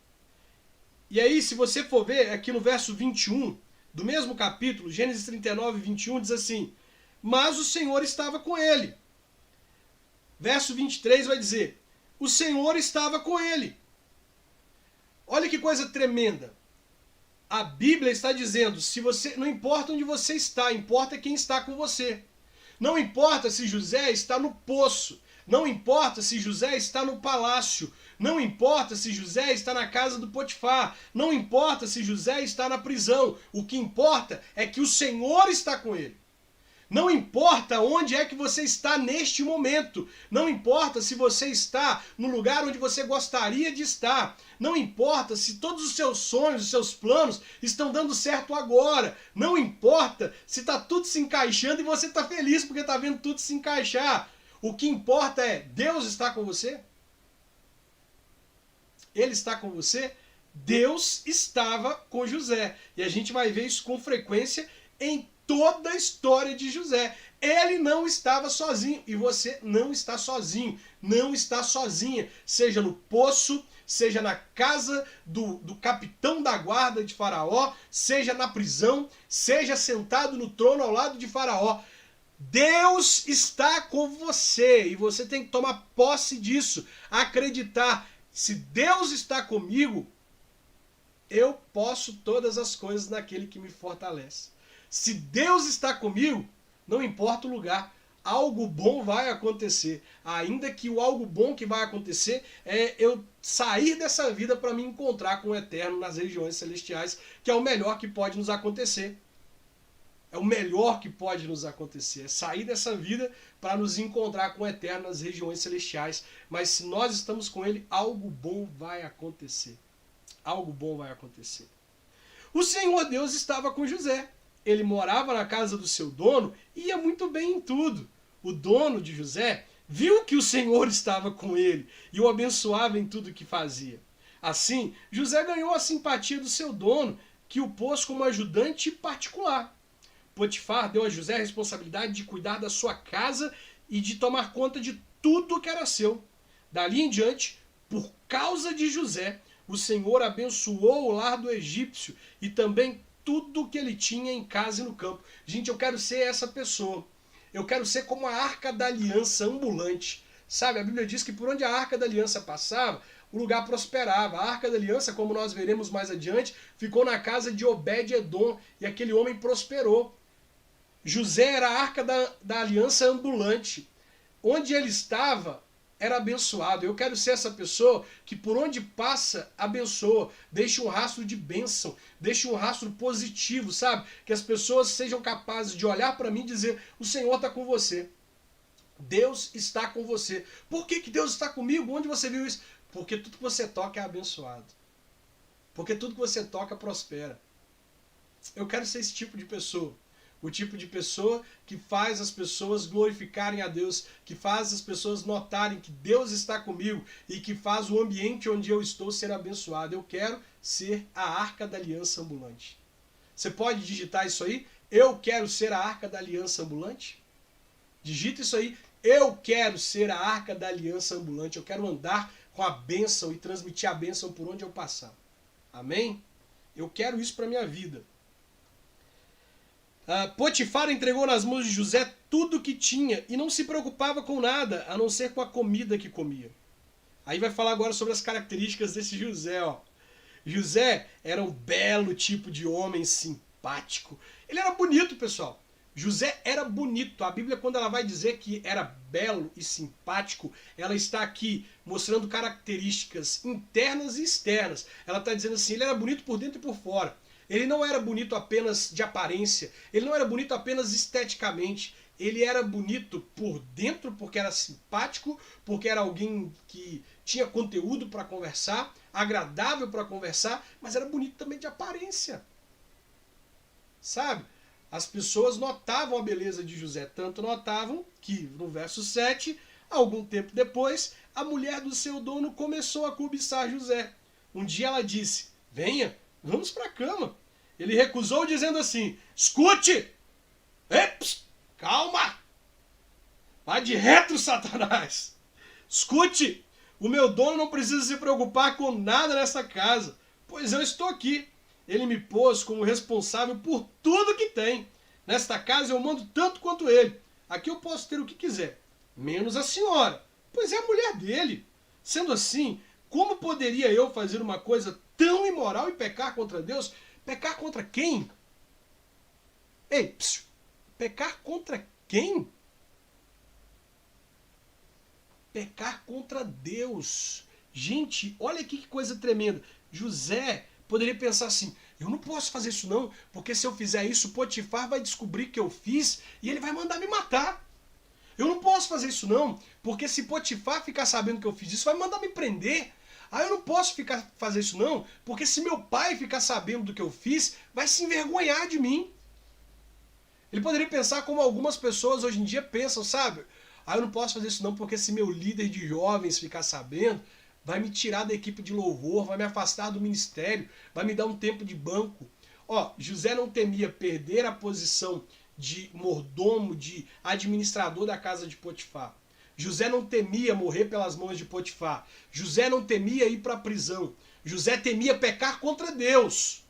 E aí, se você for ver, aqui no verso 21, do mesmo capítulo, Gênesis 39, 21, diz assim: mas o Senhor estava com ele. Verso 23 vai dizer: o Senhor estava com ele. Olha que coisa tremenda. A Bíblia está dizendo: se você, não importa onde você está, importa quem está com você. Não importa se José está no poço, não importa se José está no palácio, não importa se José está na casa do Potifar, não importa se José está na prisão. O que importa é que o Senhor está com ele. Não importa onde é que você está neste momento. Não importa se você está no lugar onde você gostaria de estar. Não importa se todos os seus sonhos, os seus planos estão dando certo agora. Não importa se está tudo se encaixando e você está feliz porque está vendo tudo se encaixar. O que importa é: Deus está com você? Ele está com você? Deus estava com José. E a gente vai ver isso com frequência em toda a história de José. Ele não estava sozinho e você não está sozinho, não está sozinha, seja no poço, seja na casa do capitão da guarda de Faraó, seja na prisão, seja sentado no trono ao lado de Faraó. Deus está com você e você tem que tomar posse disso, acreditar: se Deus está comigo, eu posso todas as coisas naquele que me fortalece. Se Deus está comigo, não importa o lugar, algo bom vai acontecer. Ainda que o algo bom que vai acontecer é eu sair dessa vida para me encontrar com o Eterno nas regiões celestiais, que é o melhor que pode nos acontecer. É o melhor que pode nos acontecer, é sair dessa vida para nos encontrar com o Eterno nas regiões celestiais. Mas se nós estamos com Ele, algo bom vai acontecer. Algo bom vai acontecer. O Senhor Deus estava com José. Ele morava na casa do seu dono e ia muito bem em tudo. O dono de José viu que o Senhor estava com ele e o abençoava em tudo que fazia. Assim, José ganhou a simpatia do seu dono, que o pôs como ajudante particular. Potifar deu a José a responsabilidade de cuidar da sua casa e de tomar conta de tudo que era seu. Dali em diante, por causa de José, o Senhor abençoou o lar do egípcio e também tudo que ele tinha em casa e no campo. Gente, eu quero ser essa pessoa. Eu quero ser como a arca da aliança ambulante. Sabe, a Bíblia diz que por onde a arca da aliança passava, o lugar prosperava. A arca da aliança, como nós veremos mais adiante, ficou na casa de Obed-Edom e aquele homem prosperou. José era a arca da aliança ambulante. Onde ele estava, era abençoado. Eu quero ser essa pessoa que por onde passa, abençoa. Deixa um rastro de bênção. Deixa um rastro positivo, sabe? Que as pessoas sejam capazes de olhar para mim e dizer, o Senhor está com você. Deus está com você. Por que Deus está comigo? Onde você viu isso? Porque tudo que você toca é abençoado. Porque tudo que você toca prospera. Eu quero ser esse tipo de pessoa. O tipo de pessoa que faz as pessoas glorificarem a Deus, que faz as pessoas notarem que Deus está comigo e que faz o ambiente onde eu estou ser abençoado. Eu quero ser a arca da aliança ambulante. Você pode digitar isso aí? Eu quero ser a arca da aliança ambulante? Digita isso aí. Eu quero ser a arca da aliança ambulante. Eu quero andar com a bênção e transmitir a bênção por onde eu passar. Amém? Eu quero isso para a minha vida. Potifar entregou nas mãos de José tudo o que tinha e não se preocupava com nada, a não ser com a comida que comia. Aí vai falar agora sobre as características desse José. Ó. José era um belo tipo de homem simpático. Ele era bonito, pessoal. José era bonito. A Bíblia, quando ela vai dizer que era belo e simpático, ela está aqui mostrando características internas e externas. Ela está dizendo assim, ele era bonito por dentro e por fora. Ele não era bonito apenas de aparência, ele não era bonito apenas esteticamente, ele era bonito por dentro porque era simpático, porque era alguém que tinha conteúdo para conversar, agradável para conversar, mas era bonito também de aparência. Sabe? As pessoas notavam a beleza de José, tanto notavam que no verso 7, algum tempo depois, a mulher do seu dono começou a cobiçar José. Um dia ela disse, venha, vamos para a cama. Ele recusou dizendo assim, escute, eps, calma, vá de retro, Satanás. Escute, o meu dono não precisa se preocupar com nada nessa casa, pois eu estou aqui. Ele me pôs como responsável por tudo que tem. Nesta casa eu mando tanto quanto ele. Aqui eu posso ter o que quiser, menos a senhora, pois é a mulher dele. Sendo assim, como poderia eu fazer uma coisa tão imoral e pecar contra Deus? Pecar contra quem? Ei, psiu, pecar contra quem? Pecar contra Deus. Gente, olha aqui que coisa tremenda. José poderia pensar assim, eu não posso fazer isso não, porque se eu fizer isso, Potifar vai descobrir que eu fiz e ele vai mandar me matar. Eu não posso fazer isso não, porque se Potifar ficar sabendo que eu fiz isso, vai mandar me prender. Eu não posso fazer isso não, porque se meu pai ficar sabendo do que eu fiz, vai se envergonhar de mim. Ele poderia pensar como algumas pessoas hoje em dia pensam, sabe? Eu não posso fazer isso não, porque se meu líder de jovens ficar sabendo, vai me tirar da equipe de louvor, vai me afastar do ministério, vai me dar um tempo de banco. José não temia perder a posição de mordomo, de administrador da casa de Potifar. José não temia morrer pelas mãos de Potifar. José não temia ir para a prisão. José temia pecar contra Deus.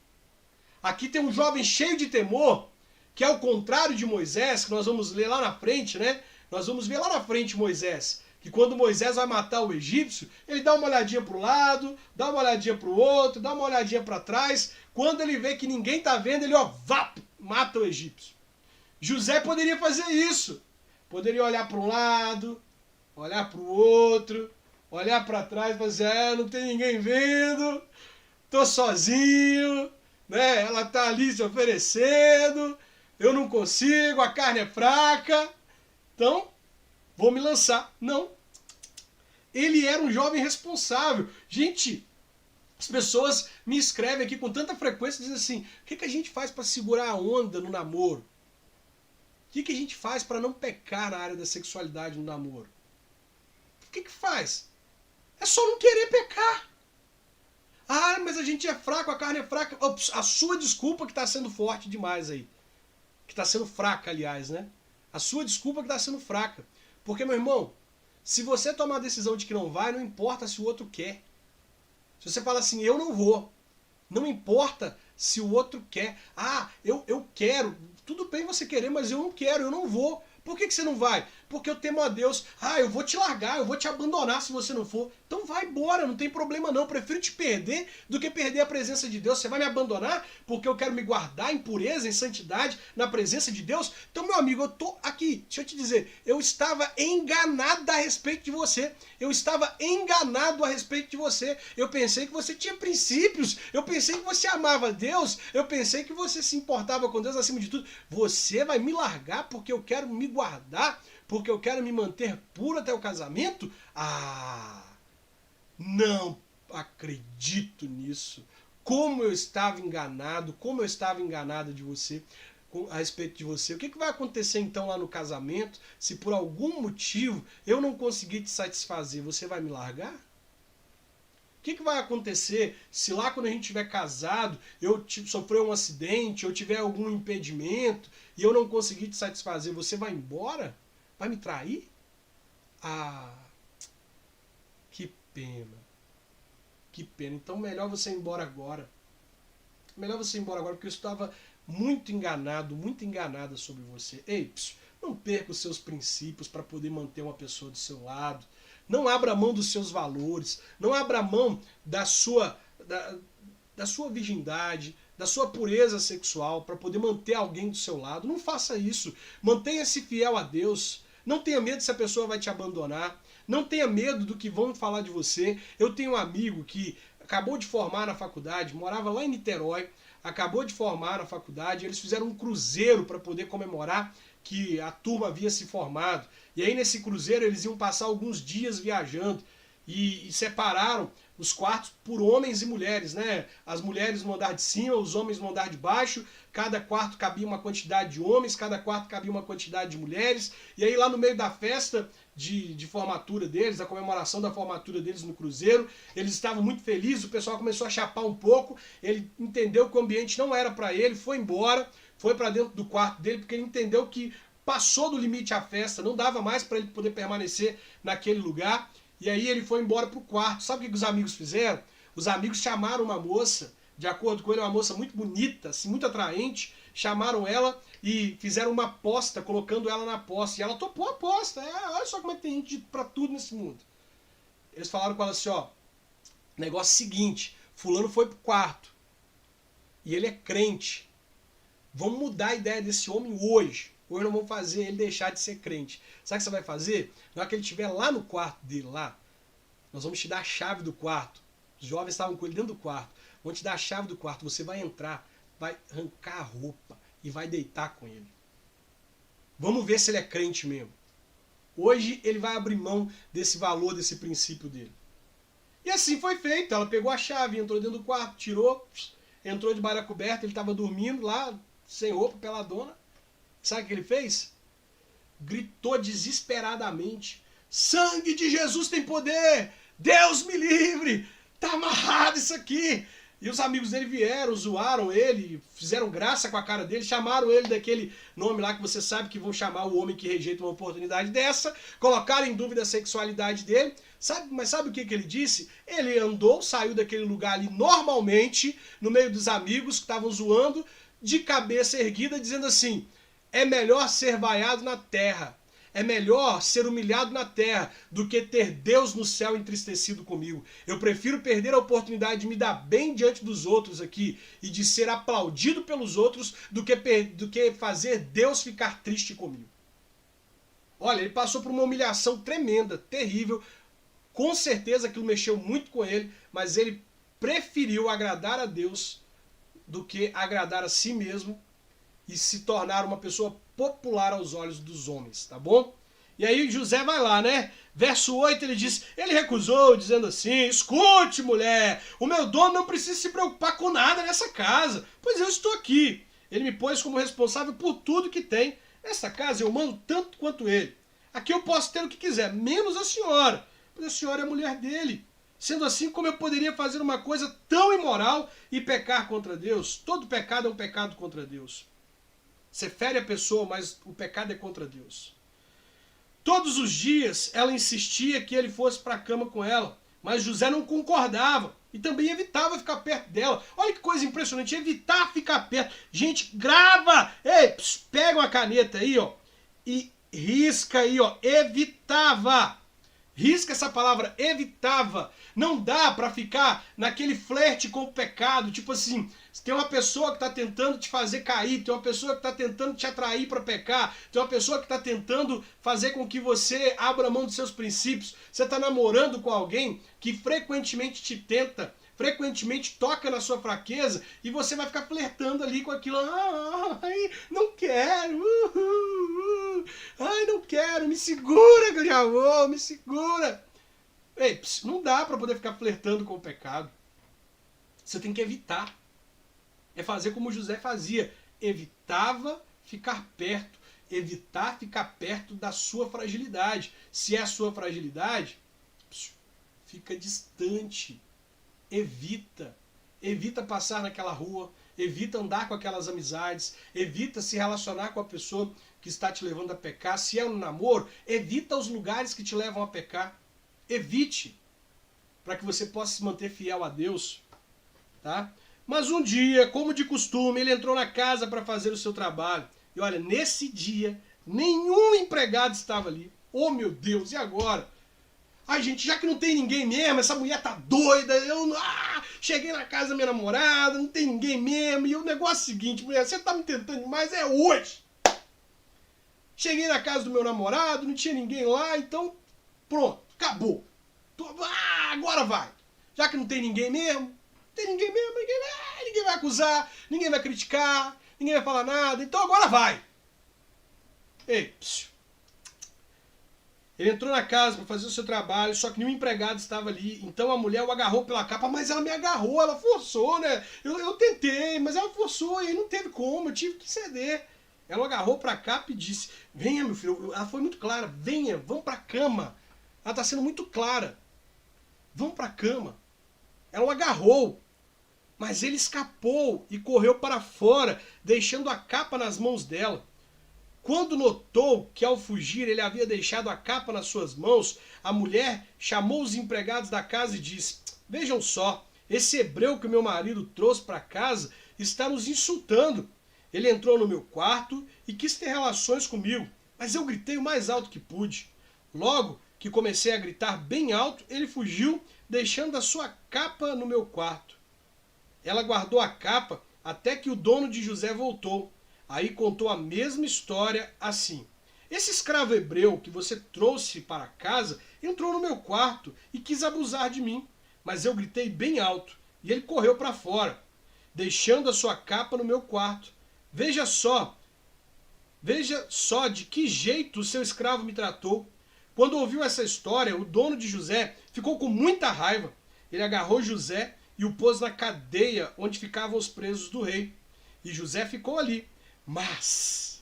Aqui tem um jovem cheio de temor, que é o contrário de Moisés, que nós vamos ler lá na frente, né? Nós vamos ver lá na frente Moisés, que quando Moisés vai matar o egípcio, ele dá uma olhadinha para o lado, dá uma olhadinha para o outro, dá uma olhadinha para trás. Quando ele vê que ninguém está vendo, ele mata o egípcio. José poderia fazer isso. Poderia olhar para um lado, olhar para o outro, olhar para trás e falar assim, não tem ninguém vendo, tô sozinho, né? Ela tá ali se oferecendo, eu não consigo, a carne é fraca, então vou me lançar. Não. Ele era um jovem responsável. Gente, as pessoas me escrevem aqui com tanta frequência dizendo assim, o que a gente faz para segurar a onda no namoro? O que a gente faz para não pecar na área da sexualidade no namoro? O que faz? É só não querer pecar. Mas a gente é fraco, a carne é fraca. Ops, a sua desculpa que está sendo forte demais aí. que está sendo fraca, aliás, né? A sua desculpa que está sendo fraca. Porque, meu irmão, se você tomar a decisão de que não vai, não importa se o outro quer. Se você fala assim, eu não vou, não importa se o outro quer. Ah, eu quero. Tudo bem você querer, mas eu não quero, eu não vou. Por que você não vai? Porque eu temo a Deus. Ah, eu vou te largar, eu vou te abandonar se você não for. Então vai embora, não tem problema não. Eu prefiro te perder do que perder a presença de Deus. Você vai me abandonar porque eu quero me guardar em pureza, em santidade, na presença de Deus? Então, meu amigo, eu tô aqui. Deixa eu te dizer, eu estava enganado a respeito de você. Eu estava enganado a respeito de você. Eu pensei que você tinha princípios. Eu pensei que você amava Deus. Eu pensei que você se importava com Deus acima de tudo. Você vai me largar porque eu quero me guardar, porque eu quero me manter puro até o casamento? Ah, não acredito nisso. Como eu estava enganado, como eu estava enganada de você, a respeito de você. O que vai acontecer então lá no casamento, se por algum motivo eu não conseguir te satisfazer, você vai me largar? O que vai acontecer se lá quando a gente estiver casado, eu sofrer um acidente, eu tiver algum impedimento e eu não conseguir te satisfazer, você vai embora? Vai me trair? Ah, que pena. Que pena. Então melhor você ir embora agora. Melhor você ir embora agora, porque eu estava muito enganado, muito enganada sobre você. Ei, não perca os seus princípios para poder manter uma pessoa do seu lado. Não abra mão dos seus valores. Não abra mão da sua virgindade, da sua pureza sexual para poder manter alguém do seu lado. Não faça isso. Mantenha-se fiel a Deus. Não tenha medo se a pessoa vai te abandonar. Não tenha medo do que vão falar de você. Eu tenho um amigo que acabou de formar na faculdade, morava lá em Niterói, acabou de formar na faculdade, eles fizeram um cruzeiro para poder comemorar que a turma havia se formado. E aí nesse cruzeiro eles iam passar alguns dias viajando e separaram os quartos por homens e mulheres, né? As mulheres no andar de cima, os homens no andar de baixo, cada quarto cabia uma quantidade de homens, cada quarto cabia uma quantidade de mulheres, e aí lá no meio da festa de formatura deles, da comemoração da formatura deles no cruzeiro, eles estavam muito felizes, o pessoal começou a chapar um pouco, ele entendeu que o ambiente não era para ele, foi embora, foi para dentro do quarto dele, porque ele entendeu que passou do limite a festa, não dava mais para ele poder permanecer naquele lugar. E aí ele foi embora pro quarto. Sabe o que os amigos fizeram? Os amigos chamaram uma moça, de acordo com ele, uma moça muito bonita, assim, muito atraente, chamaram ela e fizeram uma aposta, colocando ela na aposta. E ela topou a aposta. Olha só como é que tem gente pra tudo nesse mundo. Eles falaram com ela assim, ó, negócio seguinte, fulano foi pro quarto e ele é crente. Vamos mudar a ideia desse homem hoje. Hoje não vamos fazer ele deixar de ser crente. Sabe o que você vai fazer? Na hora que ele estiver lá no quarto dele, lá, nós vamos te dar a chave do quarto. Os jovens estavam com ele dentro do quarto. Vamos te dar a chave do quarto. Você vai entrar, vai arrancar a roupa e vai deitar com ele. Vamos ver se ele é crente mesmo. Hoje ele vai abrir mão desse valor, desse princípio dele. E assim foi feito. Ela pegou a chave, entrou dentro do quarto, tirou, entrou debaixo da coberta, ele estava dormindo lá, sem roupa, peladona. Sabe o que ele fez? Gritou desesperadamente: sangue de Jesus tem poder! Deus me livre! Tá amarrado isso aqui! E os amigos dele vieram, zoaram ele, fizeram graça com a cara dele, chamaram ele daquele nome lá que você sabe que vão chamar o homem que rejeita uma oportunidade dessa, colocaram em dúvida a sexualidade dele. Mas sabe o que ele disse? Ele andou, saiu daquele lugar ali normalmente, no meio dos amigos que estavam zoando, de cabeça erguida, dizendo assim: é melhor ser vaiado na terra, é melhor ser humilhado na terra do que ter Deus no céu entristecido comigo. Eu prefiro perder a oportunidade de me dar bem diante dos outros aqui e de ser aplaudido pelos outros do que fazer Deus ficar triste comigo. Olha, ele passou por uma humilhação tremenda, terrível. Com certeza aquilo mexeu muito com ele, mas ele preferiu agradar a Deus do que agradar a si mesmo e se tornar uma pessoa popular aos olhos dos homens, tá bom? E aí José vai lá, né? Verso 8 ele diz, ele recusou, dizendo assim: escute, mulher, o meu dono não precisa se preocupar com nada nessa casa, pois eu estou aqui. Ele me pôs como responsável por tudo que tem. Nessa casa eu mando tanto quanto ele. Aqui eu posso ter o que quiser, menos a senhora, pois a senhora é a mulher dele. Sendo assim, como eu poderia fazer uma coisa tão imoral e pecar contra Deus? Todo pecado é um pecado contra Deus. Você fere a pessoa, mas o pecado é contra Deus. Todos os dias ela insistia que ele fosse para a cama com ela, mas José não concordava e também evitava ficar perto dela. Olha que coisa impressionante, evitar ficar perto. Gente, grava! Ei, pega uma caneta aí, ó, e risca aí, ó, evitava. Risca essa palavra, evitava. Não dá para ficar naquele flerte com o pecado, tipo assim, tem uma pessoa que está tentando te fazer cair, tem uma pessoa que está tentando te atrair para pecar, tem uma pessoa que está tentando fazer com que você abra mão dos seus princípios. Você está namorando com alguém que frequentemente te tenta, frequentemente toca na sua fraqueza e você vai ficar flertando ali com aquilo. Ai, não quero. Ai, não quero. Me segura que eu já vou. Me segura. Ei, não dá para poder ficar flertando com o pecado. Você tem que evitar. É fazer como José fazia. Evitava ficar perto. Evitar ficar perto da sua fragilidade. Se é a sua fragilidade, fica distante. Evita passar naquela rua, evita andar com aquelas amizades, evita se relacionar com a pessoa que está te levando a pecar. Se é um namoro, evita os lugares que te levam a pecar. Evite, para que você possa se manter fiel a Deus, tá? Mas um dia, como de costume, ele entrou na casa para fazer o seu trabalho. E olha, nesse dia, nenhum empregado estava ali. Oh, meu Deus, e agora? Ai, gente, já que não tem ninguém mesmo, essa mulher tá doida, cheguei na casa da minha namorada, não tem ninguém mesmo, e o negócio é o seguinte, mulher, você tá me tentando demais, é hoje. Cheguei na casa do meu namorado, não tinha ninguém lá, então pronto, acabou. Agora vai. Já que não tem ninguém mesmo, ninguém vai acusar, ninguém vai criticar, ninguém vai falar nada, então agora vai. Ei, ele entrou na casa para fazer o seu trabalho, só que nenhum empregado estava ali. Então a mulher o agarrou pela capa, mas ela me agarrou, ela forçou, né? Eu tentei, mas ela forçou e aí não teve como, eu tive que ceder. Ela o agarrou para a capa e disse, venha meu filho, ela foi muito clara, venha, vamos para a cama. Ela está sendo muito clara, vamos para a cama. Ela o agarrou, mas ele escapou e correu para fora, deixando a capa nas mãos dela. Quando notou que ao fugir ele havia deixado a capa nas suas mãos, a mulher chamou os empregados da casa e disse, vejam só, esse hebreu que o meu marido trouxe para casa está nos insultando. Ele entrou no meu quarto e quis ter relações comigo, mas eu gritei o mais alto que pude. Logo que comecei a gritar bem alto, ele fugiu, deixando a sua capa no meu quarto. Ela guardou a capa até que o dono de José voltou. Aí contou a mesma história assim. Esse escravo hebreu que você trouxe para casa entrou no meu quarto e quis abusar de mim, mas eu gritei bem alto e ele correu para fora, deixando a sua capa no meu quarto. Veja só de que jeito o seu escravo me tratou. Quando ouviu essa história, o dono de José ficou com muita raiva. Ele agarrou José e o pôs na cadeia onde ficavam os presos do rei. E José ficou ali. Mas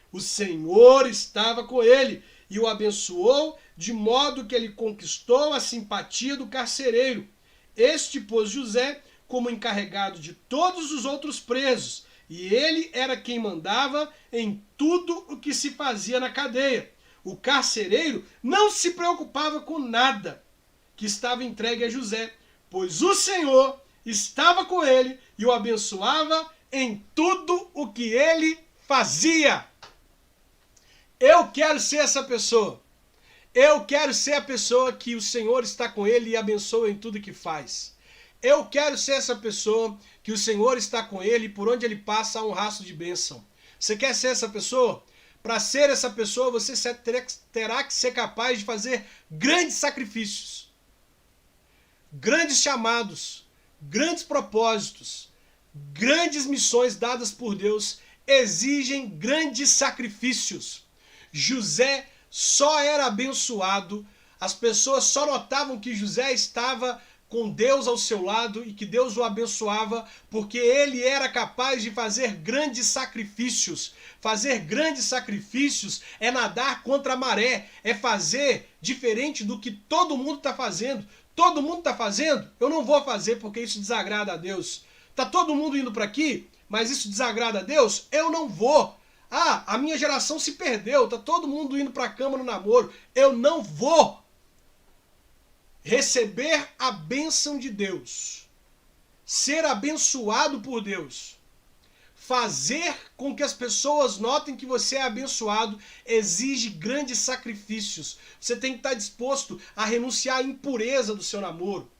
o Senhor estava com ele e o abençoou, de modo que ele conquistou a simpatia do carcereiro. Este pôs José como encarregado de todos os outros presos, e ele era quem mandava em tudo o que se fazia na cadeia. O carcereiro não se preocupava com nada que estava entregue a José, pois o Senhor estava com ele e o abençoava em tudo o que ele fazia. Eu quero ser essa pessoa. Eu quero ser a pessoa que o Senhor está com ele e abençoa em tudo que faz. Eu quero ser essa pessoa que o Senhor está com ele e por onde ele passa há um rastro de bênção. Você quer ser essa pessoa? Para ser essa pessoa, você terá que ser capaz de fazer grandes sacrifícios, grandes chamados, grandes propósitos, grandes missões dadas por Deus exigem grandes sacrifícios. José só era abençoado, as pessoas só notavam que José estava com Deus ao seu lado e que Deus o abençoava porque ele era capaz de fazer grandes sacrifícios. Fazer grandes sacrifícios é nadar contra a maré, é fazer diferente do que todo mundo está fazendo. Todo mundo está fazendo? Eu não vou fazer porque isso desagrada a Deus. Está todo mundo indo para aqui, mas isso desagrada a Deus? Eu não vou. Ah, a minha geração se perdeu, tá todo mundo indo para a cama no namoro. Eu não vou receber a bênção de Deus, ser abençoado por Deus, fazer com que as pessoas notem que você é abençoado, exige grandes sacrifícios. Você tem que estar disposto a renunciar à impureza do seu namoro.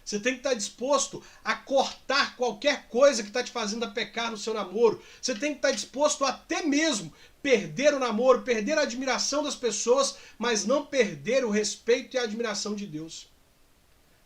Você tem que estar disposto a cortar qualquer coisa que está te fazendo a pecar no seu namoro. Você tem que estar disposto a até mesmo perder o namoro, perder a admiração das pessoas, mas não perder o respeito e a admiração de Deus.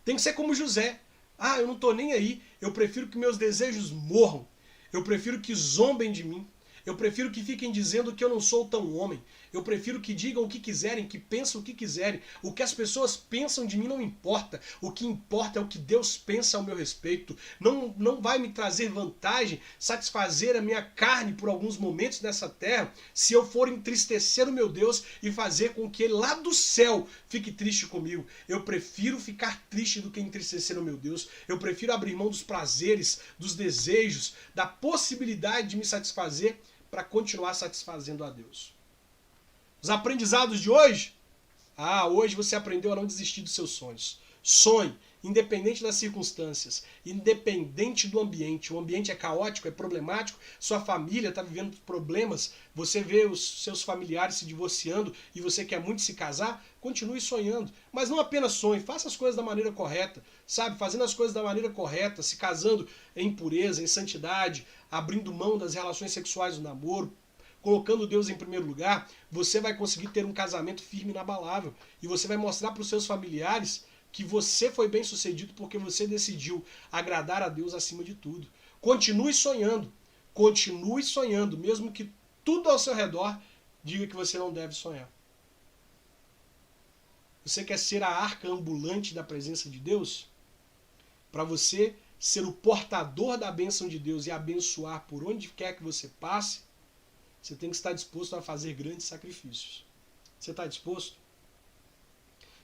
Tem que ser como José. Ah, eu não estou nem aí. Eu prefiro que meus desejos morram. Eu prefiro que zombem de mim. Eu prefiro que fiquem dizendo que eu não sou tão homem. Eu prefiro que digam o que quiserem, que pensem o que quiserem. O que as pessoas pensam de mim não importa. O que importa é o que Deus pensa ao meu respeito. Não vai me trazer vantagem, satisfazer a minha carne por alguns momentos nessa terra, se eu for entristecer o meu Deus e fazer com que Ele lá do céu fique triste comigo. Eu prefiro ficar triste do que entristecer o meu Deus. Eu prefiro abrir mão dos prazeres, dos desejos, da possibilidade de me satisfazer para continuar satisfazendo a Deus. Os aprendizados de hoje? Ah, hoje você aprendeu a não desistir dos seus sonhos. Sonhe, independente das circunstâncias, independente do ambiente. O ambiente é caótico, é problemático, sua família está vivendo problemas, você vê os seus familiares se divorciando e você quer muito se casar, continue sonhando. Mas não apenas sonhe, faça as coisas da maneira correta, sabe? Fazendo as coisas da maneira correta, se casando em pureza, em santidade, abrindo mão das relações sexuais do namoro, colocando Deus em primeiro lugar, você vai conseguir ter um casamento firme e inabalável. E você vai mostrar para os seus familiares que você foi bem sucedido porque você decidiu agradar a Deus acima de tudo. Continue sonhando, mesmo que tudo ao seu redor diga que você não deve sonhar. Você quer ser a arca ambulante da presença de Deus? Para você ser o portador da bênção de Deus e abençoar por onde quer que você passe, você tem que estar disposto a fazer grandes sacrifícios. Você está disposto?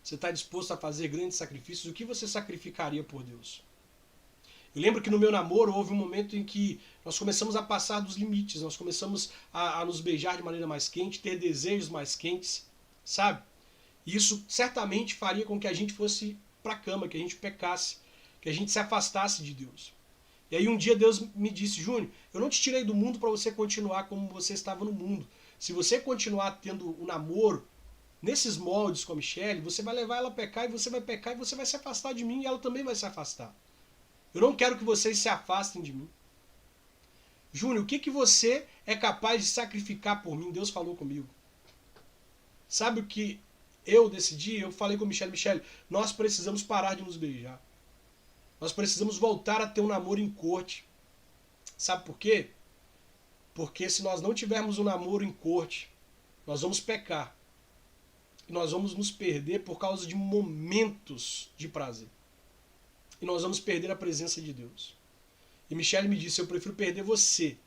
Você está disposto a fazer grandes sacrifícios? O que você sacrificaria por Deus? Eu lembro que no meu namoro houve um momento em que nós começamos a passar dos limites, nós começamos a nos beijar de maneira mais quente, ter desejos mais quentes, sabe? E isso certamente faria com que a gente fosse para a cama, que a gente pecasse, que a gente se afastasse de Deus. E aí um dia Deus me disse: Júnior, eu não te tirei do mundo para você continuar como você estava no mundo. Se você continuar tendo um namoro nesses moldes com a Michelle, você vai levar ela a pecar e você vai pecar e você vai se afastar de mim e ela também vai se afastar. Eu não quero que vocês se afastem de mim. Júnior, o que você é capaz de sacrificar por mim? Deus falou comigo. Sabe o que eu decidi? Eu falei com a Michelle, nós precisamos parar de nos beijar. Nós precisamos voltar a ter um namoro em corte. Sabe por quê? Porque se nós não tivermos um namoro em corte, nós vamos pecar. E nós vamos nos perder por causa de momentos de prazer. E nós vamos perder a presença de Deus. E Michelle me disse: eu prefiro perder você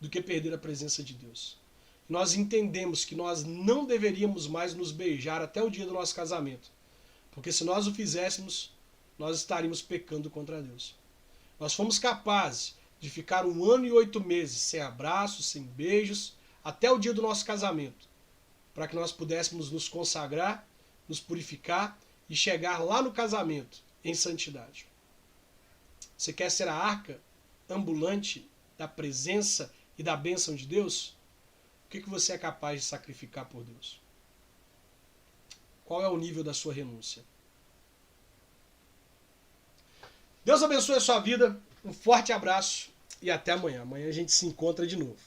do que perder a presença de Deus. E nós entendemos que nós não deveríamos mais nos beijar até o dia do nosso casamento. Porque se nós o fizéssemos, nós estaríamos pecando contra Deus. Nós fomos capazes de ficar 1 ano e 8 meses sem abraços, sem beijos, até o dia do nosso casamento, para que nós pudéssemos nos consagrar, nos purificar e chegar lá no casamento em santidade. Você quer ser a arca ambulante da presença e da bênção de Deus? O que você é capaz de sacrificar por Deus? Qual é o nível da sua renúncia? Deus abençoe a sua vida, um forte abraço e até amanhã. Amanhã a gente se encontra de novo.